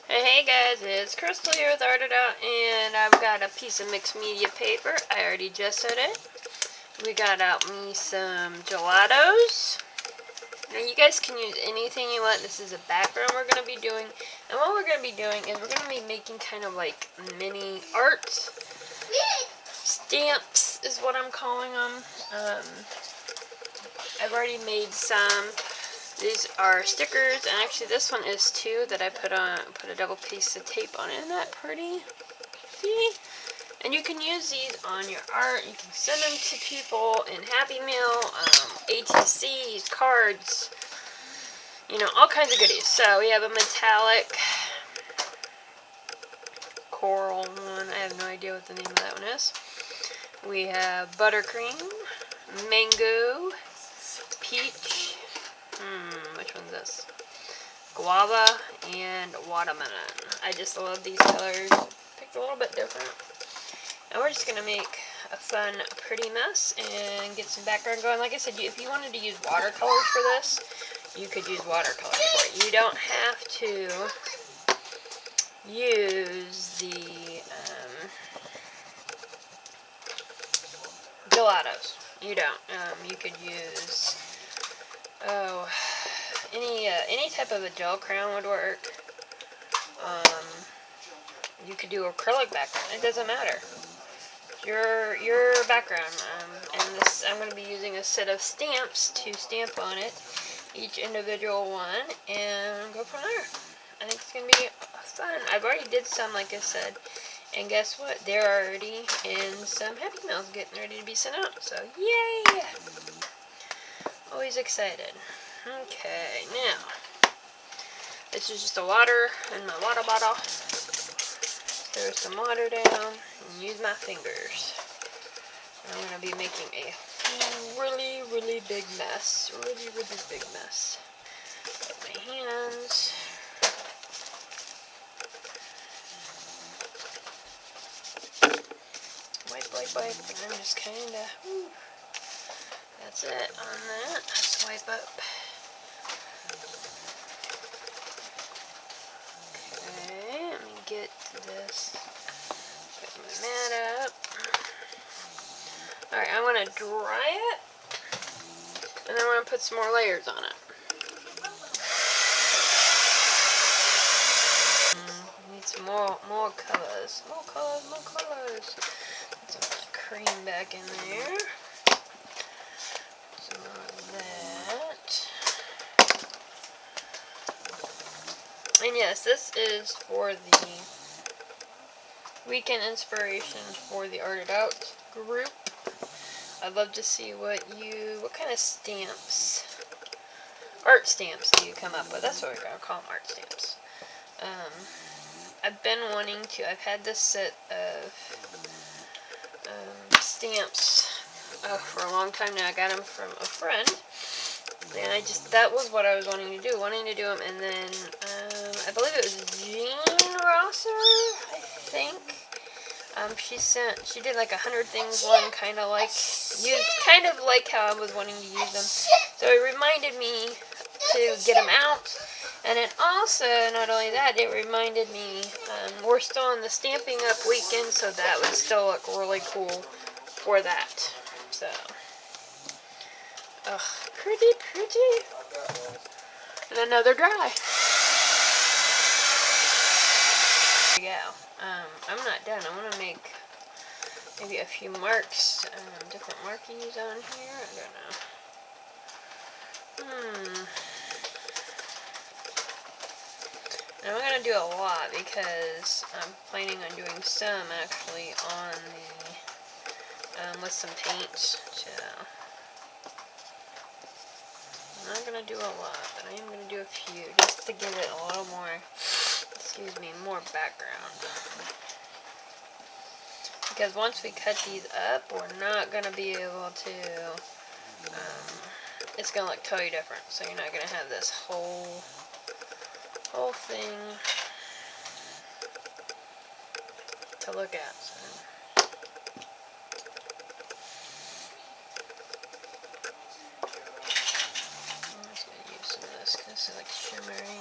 Hey guys, it's Crystal here with Art It Out, and I've got a piece of mixed media paper. I already gessoed it. We got out me some gelatos. Now you guys can use anything you want. This is a background we're going to be doing. And what we're going to be doing is we're going to be making kind of like mini art. Stamps is what I'm calling them. I've already made some. These are stickers, and actually this one is two that I put a double piece of tape on. Isn't that pretty? See? And you can use these on your art. You can send them to people in Happy Meal, ATCs, cards, you know, all kinds of goodies. So we have a metallic coral one. I have no idea what the name of that one is. We have buttercream, mango, peach, which one's this? Guava and watermelon. I just love these colors. Picked a little bit different. And we're just going to make a fun, pretty mess and get some background going. Like I said, if you wanted to use watercolors for this, you could use watercolors for it. You don't have to use the gelatos. You don't. You could use, any type of a gel crown would work. You could do acrylic background. It doesn't matter. Your background. And this, I'm going to be using a set of stamps to stamp on it, each individual one, and go from there. I think it's going to be fun. I've already did some, like I said, and guess what? They're already in some Happy Meals getting ready to be sent out. So yay! Always excited. Okay, now this is just the water in my water bottle. Stir some water down and use my fingers. I'm going to be making a really big mess. Really big mess. With my hands. Wipe. And I'm just kind of, that's it on that. Swipe up. Okay, let me get this. Put my mat up. Alright, I'm going to dry it. And then we're going to put some more layers on it. Need some more colors. More colors. Put some of that cream back in there. Some more of that. And yes, this is for the weekend inspiration for the Art It Out group. I'd love to see what kind of stamps, art stamps do you come up with. That's what we're going to call them, art stamps. I've been wanting to, I've had this set of stamps for a long time now. I got them from a friend, and that was what I was wanting to do them, and then I believe it was Jean Rosser, I think. She did like 100 things one, kind of like how I was wanting to use them. So it reminded me to get them out. And then also, not only that, it reminded me, we're still in the Stamping Up weekend, so that would still look really cool for that. So, pretty. And another dry. There we go. I'm not done. I want to make maybe a few marks, different markings on here. I don't know. Now I'm going to do a lot because I'm planning on doing some actually on the, with some paints. So, I'm not going to do a lot, but I am going to do a few just to give it a little more, more background. Because once we cut these up, we're not going to be able to, it's going to look totally different. So you're not going to have this whole thing to look at. So. I'm just going to use some of this because it's like shimmery.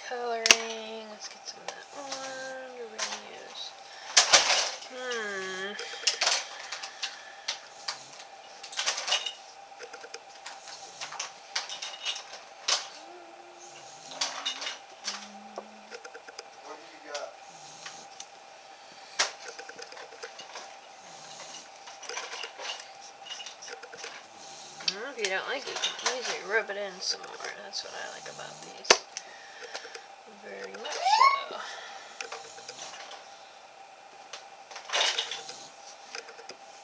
coloring. Let's get some of that orange. What are we gonna use? If you don't like it, you can easily rub it in some more. That's what I like about these. Very much so.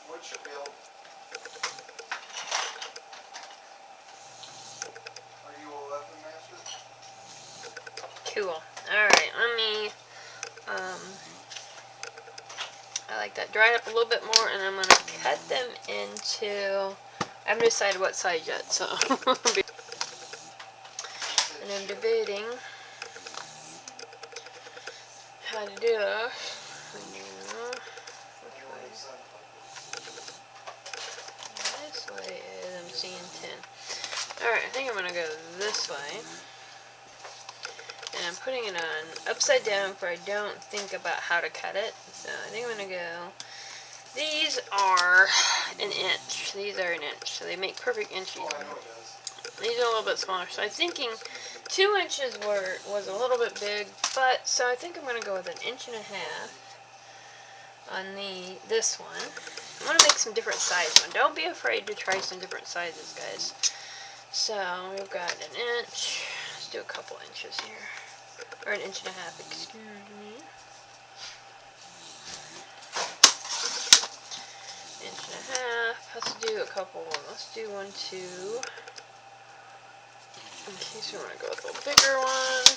What's your build? Are you a weapon master? Cool. Alright, let me, I like that. Dry it up a little bit more, and I'm going to cut them into, I haven't decided what size yet, so. And I'm debating how to do it. This way is, I'm seeing 10. Alright, I think I'm going to go this way. And I'm putting it on upside down for I don't think about how to cut it. So I think I'm going to go, these are an inch. These are an inch. So they make perfect inches. These are a little bit smaller. So I'm thinking 2 inches was a little bit big. But, so I think I'm going to go with 1.5 inches on this one. I'm going to make some different size one. Don't be afraid to try some different sizes, guys. So we've got 1 inch. Let's do a couple inches here. Or 1.5 inches, excuse me. 1.5 inches. Let's do a couple. Let's do 1, 2. In case we want to go with a bigger one.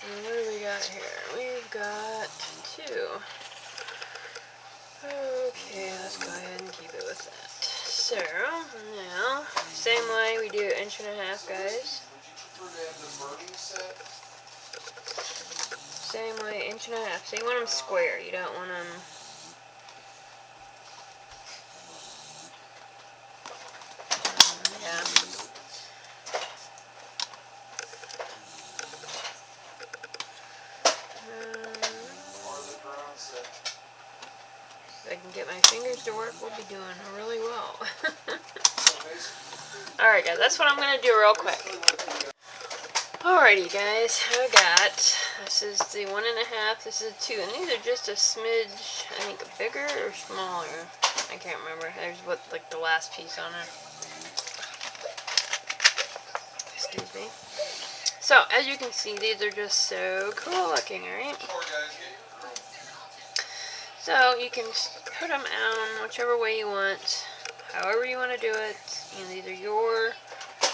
And what do we got here? We've got 2. Okay, let's go ahead and keep it with that. So, now, same way we do 1.5 inches, guys. Same way, 1.5 inches. So you want them square, you don't want them... yeah. If I can get my fingers to work, we'll be doing really well. Alright guys, that's what I'm going to do real quick. Alrighty guys, I got, this is the 1.5, this is 2, and these are just a smidge, I think bigger or smaller, I can't remember. There's what, like the last piece on it. Excuse me. So, as you can see, these are just so cool looking, alright? So, you can put them on whichever way you want, however you want to do it. You know, these are your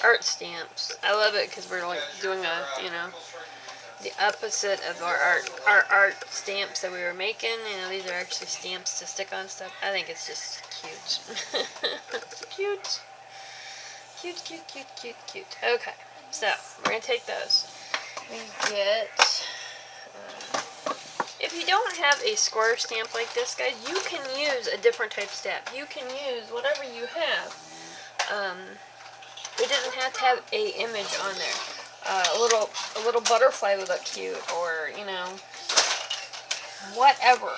art stamps. I love it because we're like doing a, you know, the opposite of our art stamps that we were making. You know, these are actually stamps to stick on stuff. I think it's just cute. Cute. Cute, cute, cute, cute, cute. Okay, so we're going to take those. We get... if you don't have a square stamp like this, guys, you can use a different type of stamp. You can use whatever you have. It doesn't have to have a image on there. A little butterfly would look cute, or, you know, whatever.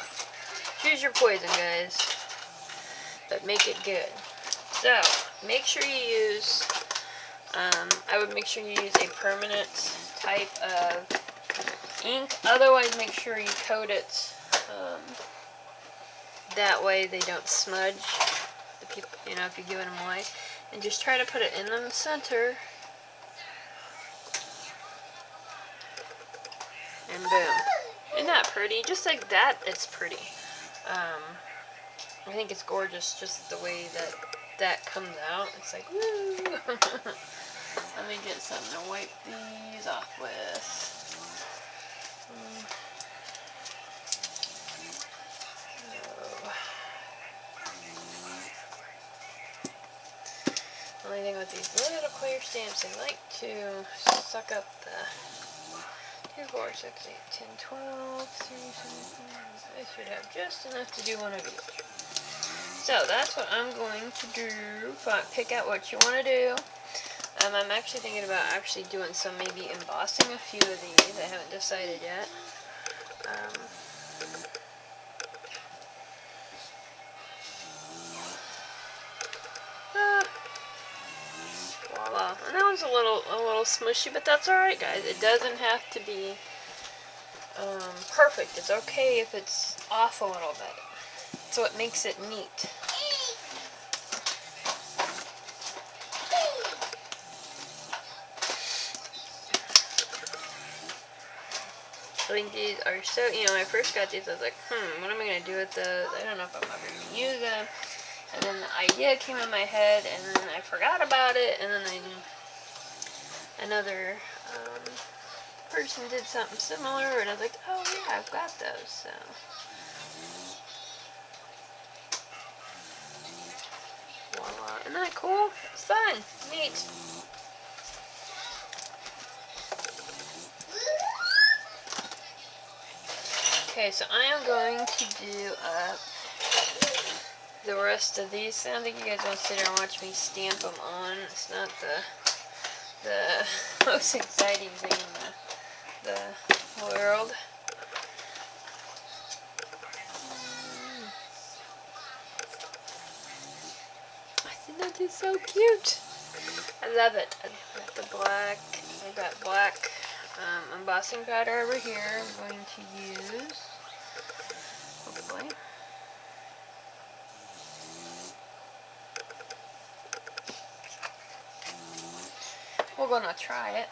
Choose your poison, guys. But make it good. So, make sure you use, I would make sure you use a permanent type of ink. Otherwise, make sure you coat it. That way they don't smudge. The people, you know, if you're giving them away. And just try to put it in the center. And boom. Isn't that pretty? Just like that, it's pretty. I think it's gorgeous just the way that comes out. It's like, woo! Let me get something to wipe these off with. Only thing with these little clear stamps, they like to suck up the 2, 4, 6, 8, 10, 12, 3, 7, 8. I should have just enough to do one of each. So that's what I'm going to do. Pick out what you want to do. I'm actually thinking about actually doing some, maybe embossing a few of these. I haven't decided yet. Voila. And that one's a little smushy, but that's alright, guys. It doesn't have to be perfect. It's okay if it's off a little bit. So it makes it neat. I think these are so, you know, when I first got these, I was like, what am I going to do with those? I don't know if I'm ever going to use them. And then the idea came in my head, and then I forgot about it, and then another person did something similar, and I was like, oh yeah, I've got those, so. Voila. Isn't that cool? It's fun. Neat. Okay, so I am going to do the rest of these. I don't think you guys want to sit there and watch me stamp them on. It's not the most exciting thing in the world. I think that is so cute. I love it. I've got the black. I've got black embossing powder over here. I'm going to use, hopefully. We're gonna try it.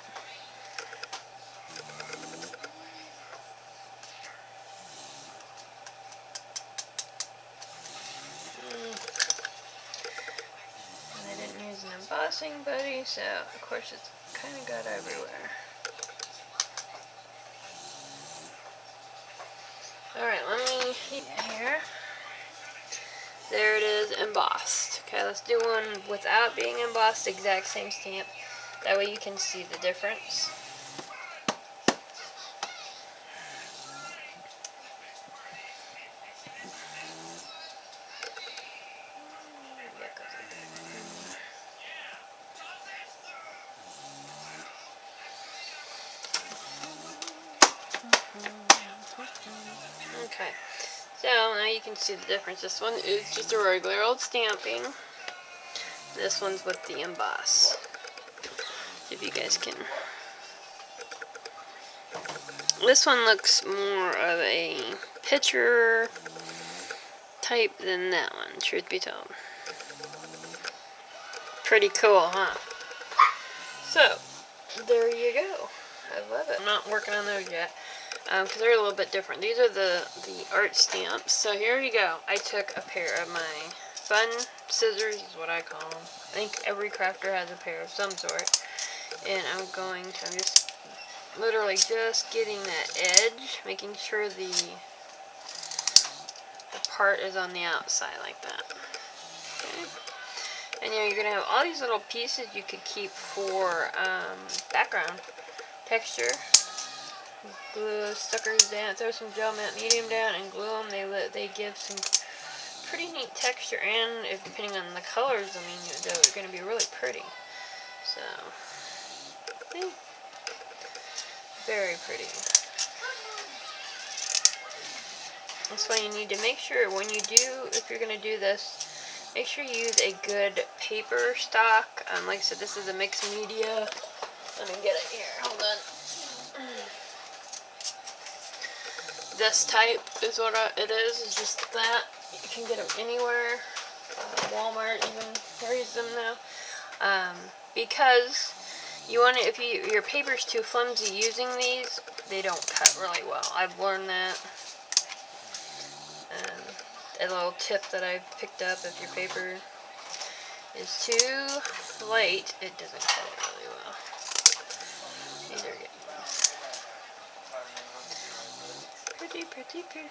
And I didn't use an embossing buddy, so of course it's kind of got everywhere. Alright, let me heat it here. There it is, embossed. Okay, let's do one without being embossed, exact same stamp. That way you can see the difference. Okay, so now you can see the difference. This one is just a regular old stamping. This one's with the emboss. If you guys can. This one looks more of a picture type than that one, truth be told. Pretty cool, huh? So, there you go. I love it. I'm not working on those yet, because they're a little bit different. These are the art stamps. So here you go. I took a pair of my fun scissors, is what I call them. I think every crafter has a pair of some sort. And I'm just literally just getting that edge, making sure the part is on the outside like that. Okay. And you're going to have all these little pieces you could keep for background texture. Glue suckers down, throw some gel matte medium down and glue them. They give some pretty neat texture, and if depending on the colors, I mean, they're going to be really pretty. So, see? Very pretty. That's why you need to make sure when you do, if you're going to do this, make sure you use a good paper stock. Like I said, this is a mixed media. Let me get it here. Hold on. This type is what it is. It's just that. You can get them anywhere. Walmart even carries them now. Because you want to, if your paper's too flimsy using these, they don't cut really well. I've learned that. A little tip that I've picked up: if your paper is too light, it doesn't cut it really well. These are good. Pretty, pretty, pretty.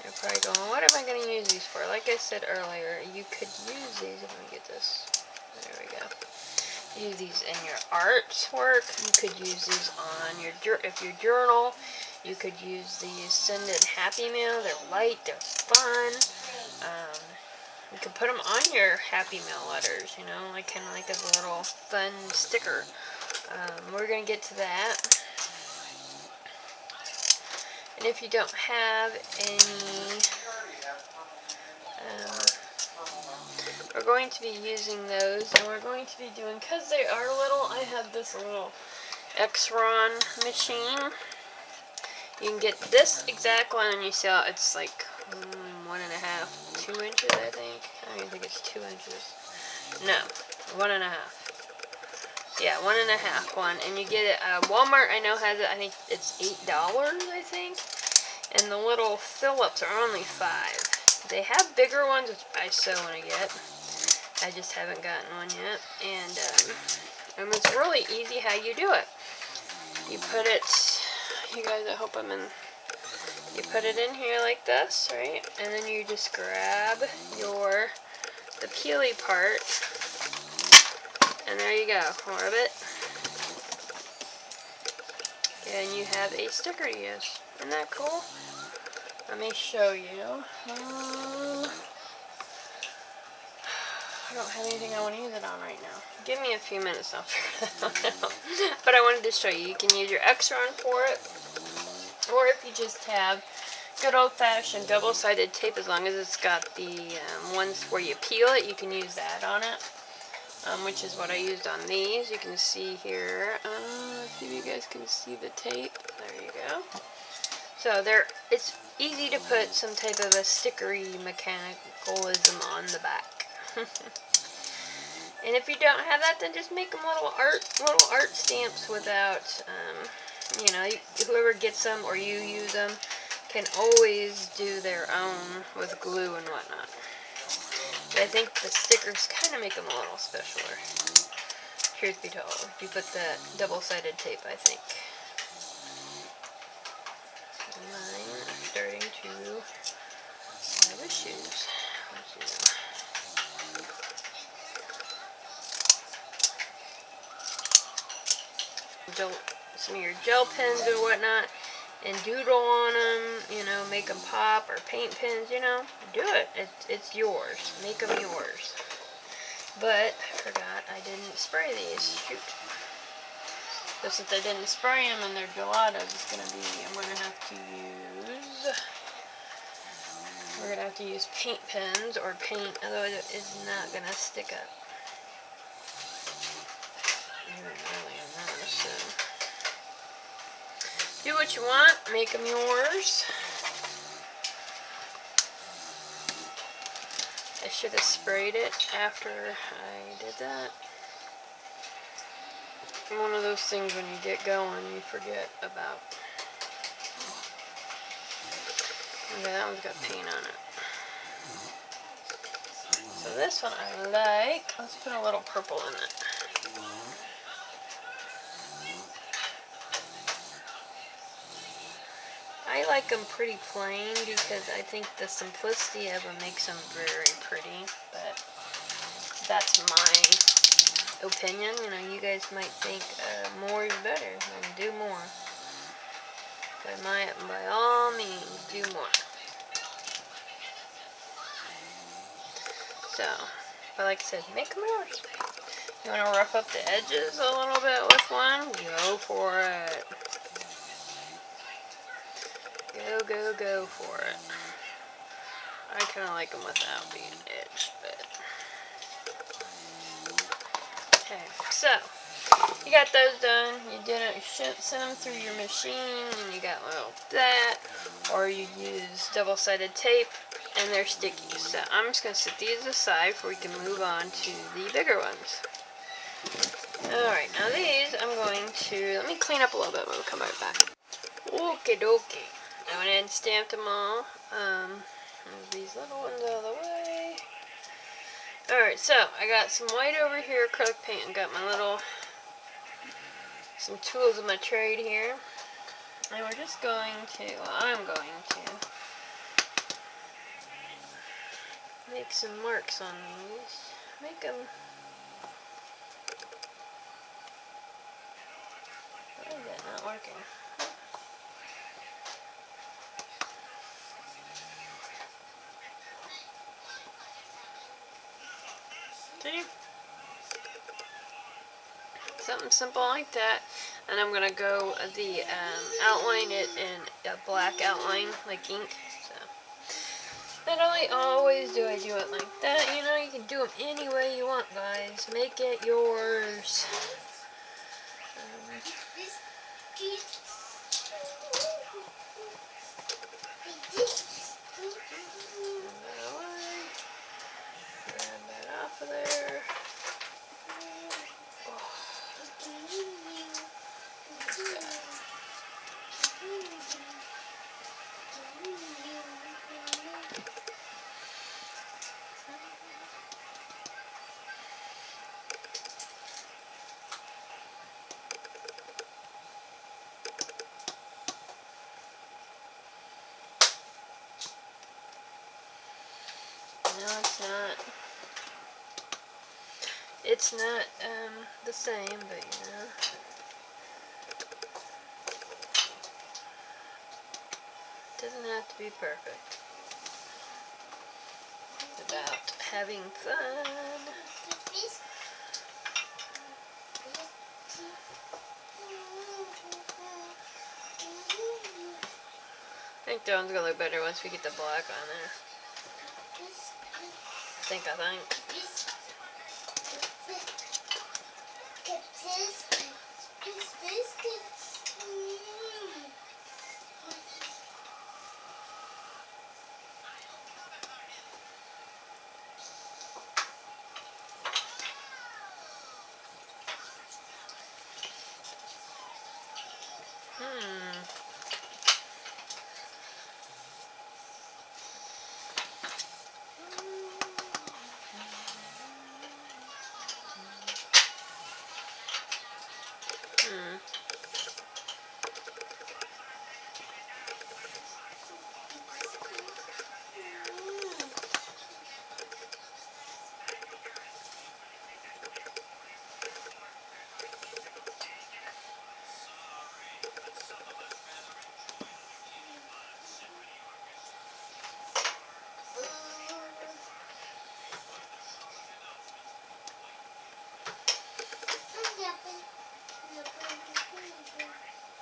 You're probably going, what am I going to use these for? Like I said earlier, you could use these. Let me get this. There we go. Use these in your artwork. You could use these on your if your journal. You could use these scented Happy Meal. They're light, they're fun. You could put them on your Happy Meal letters, you know, like kind of like as a little fun sticker. We're going to get to that. And if you don't have any, we're going to be using those, and we're going to be doing, because they are little, I have this little X-Ron machine. You can get this exact one, and you see how it's like 1.5, 2 inches, I think. I don't even think it's 2 inches. No, 1.5. Yeah, 1.5 one, and you get it. Walmart, I know, has it. I think it's $8, I think. And the little Phillips are only $5. They have bigger ones, which I so want to get. I just haven't gotten one yet. And it's really easy how you do it. You put it, you guys, I hope I'm in, you put it in here like this, right? And then you just grab the peely part, and there you go, more of it. And you have a sticker to use. Isn't that cool? Let me show you. I don't have anything I want to use it on right now. Give me a few minutes, I'll figure that out. But I wanted to show you. You can use your X-Ron for it, or if you just have good old-fashioned double-sided tape, as long as it's got the ones where you peel it, you can use that on it, which is what I used on these. You can see here. Let's see if you guys can see the tape. There you go. So it's easy to put some type of a stickery mechanicalism on the back. And if you don't have that, then just make them little art stamps without, you know, whoever gets them or you use them can always do their own with glue and whatnot. But I think the stickers kind of make them a little specialer. Truth be told, if you put the double-sided tape, I think. Mine are starting to have issues. Let's see them. Some of your gel pens or whatnot, and doodle on them, you know, make them pop, or paint pens, you know, do it. It's yours. Make them yours. But I forgot I didn't spray these. Shoot. So since I didn't spray them and they're gelatos, it's gonna be, we're gonna have to use paint pens or paint, otherwise it is not gonna stick up. So do what you want, make them yours. I should have sprayed it after I did that. One of those things when you get going, you forget about. Okay, that one's got paint on it. So this one I like. Let's put a little purple in it. I like them pretty plain because I think the simplicity of them makes them very pretty, but that's my opinion. You know, you guys might think more is better, then do more. By all means, do more. So, but like I said, make them yours. You want to rough up the edges a little bit with one? Go for it. Go for it. I kind of like them without being edged, but. Okay, so you got those done. You didn't send them through your machine, and you got little that, or you use double-sided tape, and they're sticky. So I'm just going to set these aside before we can move on to the bigger ones. Alright, now these I'm going to, let me clean up a little bit when we come right back. Okie dokie. I went ahead and stamped them all. Move these little ones out of the way. Alright, so I got some white over here, acrylic paint, and got my little, some tools of my trade here. And we're just going to, well, I'm going to make some marks on these. Make them, why is that not working? See? Something simple like that. And I'm gonna go outline it in a black outline, like ink. So not only always do I do it like that, you know, you can do them any way you want, guys. Make it yours. That away. Grab that off of there. No, it's not the same, but you know. It doesn't have to be perfect. It's about having fun. I think that one's gonna look better once we get the black on there.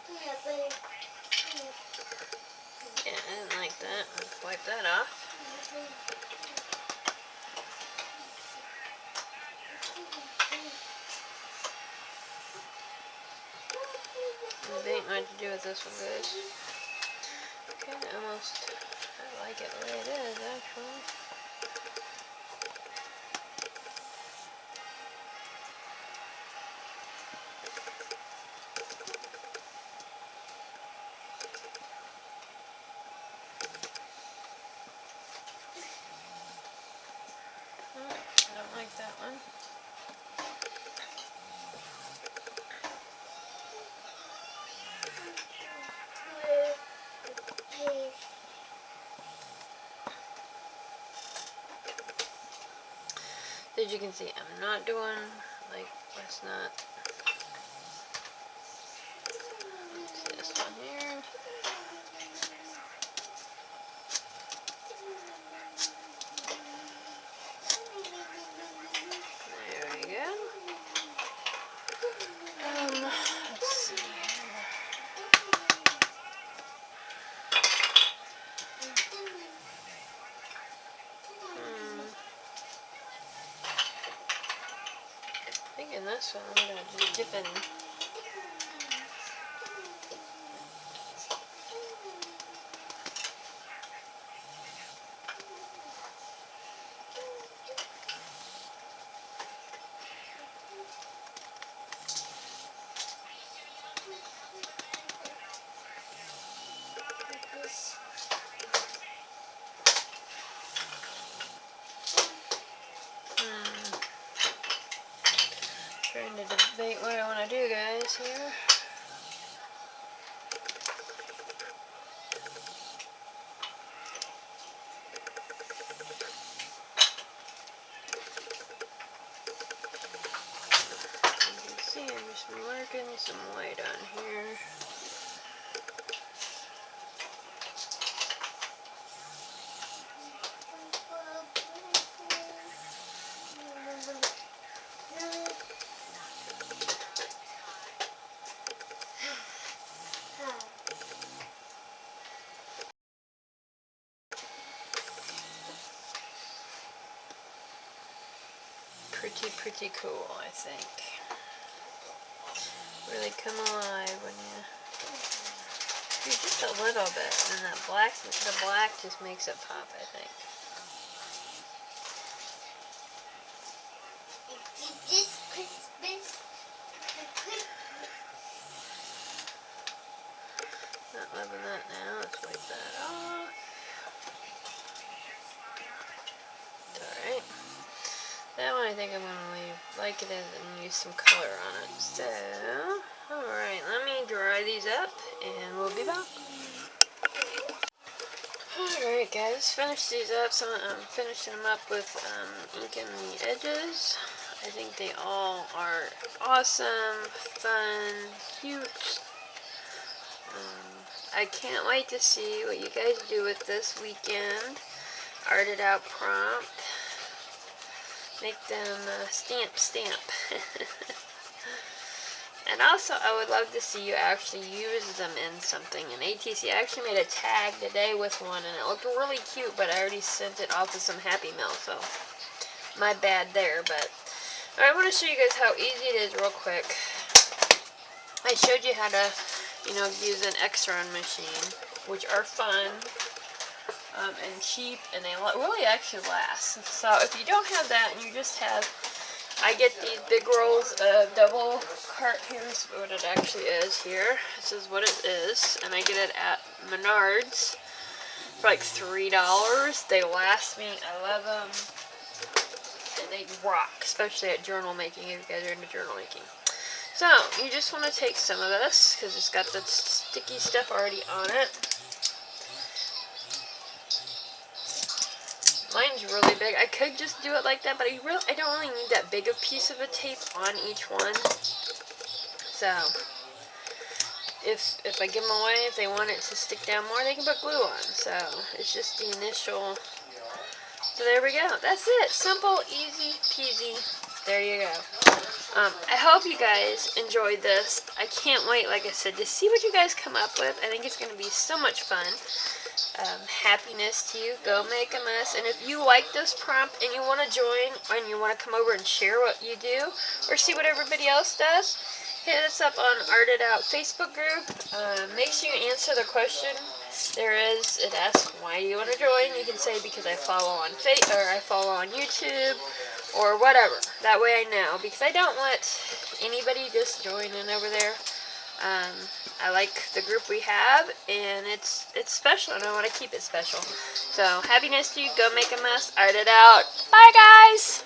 I think. Yeah, I didn't like that. Let's wipe that off. It ain't much to do with this one, guys. Okay, almost. I like it the way it is, actually. I don't like that one. As you can see, I'm not doing, like, let's not. Let's see this one here. There we go. Let's see here. I think in this one I'm going to just dip in. Trying to debate what I want to do, guys, here. You can see I'm just marking some white on here. pretty cool, I think. Really come alive when you do just a little bit, and then the black just makes it pop, I think. Is this Christmas? Not loving that now. Let's wipe that off. Alright. That one I think I'm going to leave like it is and use some color on it. So, alright, let me dry these up and we'll be back. Alright guys, finish these up. So I'm finishing them up with inking the edges. I think they all are awesome, fun, cute. I can't wait to see what you guys do with this weekend. Art it out prompt. Make them stamp. And also, I would love to see you actually use them in something. In ATC, I actually made a tag today with one, and it looked really cute, but I already sent it off to some Happy Mail, so my bad there. But I want to show you guys how easy it is real quick. I showed you how to, use an X-Run machine, which are fun. And cheap, and they really actually last. So if you don't have that, and you just have, I get these big rolls of double cart. Here's what it actually is here. This is what it is, and I get it at Menards for like $3. They last me. I love them, and they rock, especially at journal making if you guys are into journal making. So you just want to take some of this because it's got the sticky stuff already on it. Mine's really big. I could just do it like that, but I don't really need that big a piece of a tape on each one. So, if I give them away, if they want it to stick down more, they can put glue on. So, it's just the initial. So there we go. That's it. Simple, easy peasy. There you go. I hope you guys enjoyed this. I can't wait, like I said, to see what you guys come up with. I think it's going to be so much fun. Happiness to you. Go make a mess. And if you like this prompt and you want to join and you want to come over and share what you do or see what everybody else does, hit us up on Art It Out Facebook group. Make sure you answer the question. It asks why do you want to join. You can say because I follow on I follow on YouTube or whatever. That way I know, because I don't want anybody just joining over there. I like the group we have, and it's special, and I want to keep it special. So, happiness to you. Go make a mess. Art it out. Bye, guys!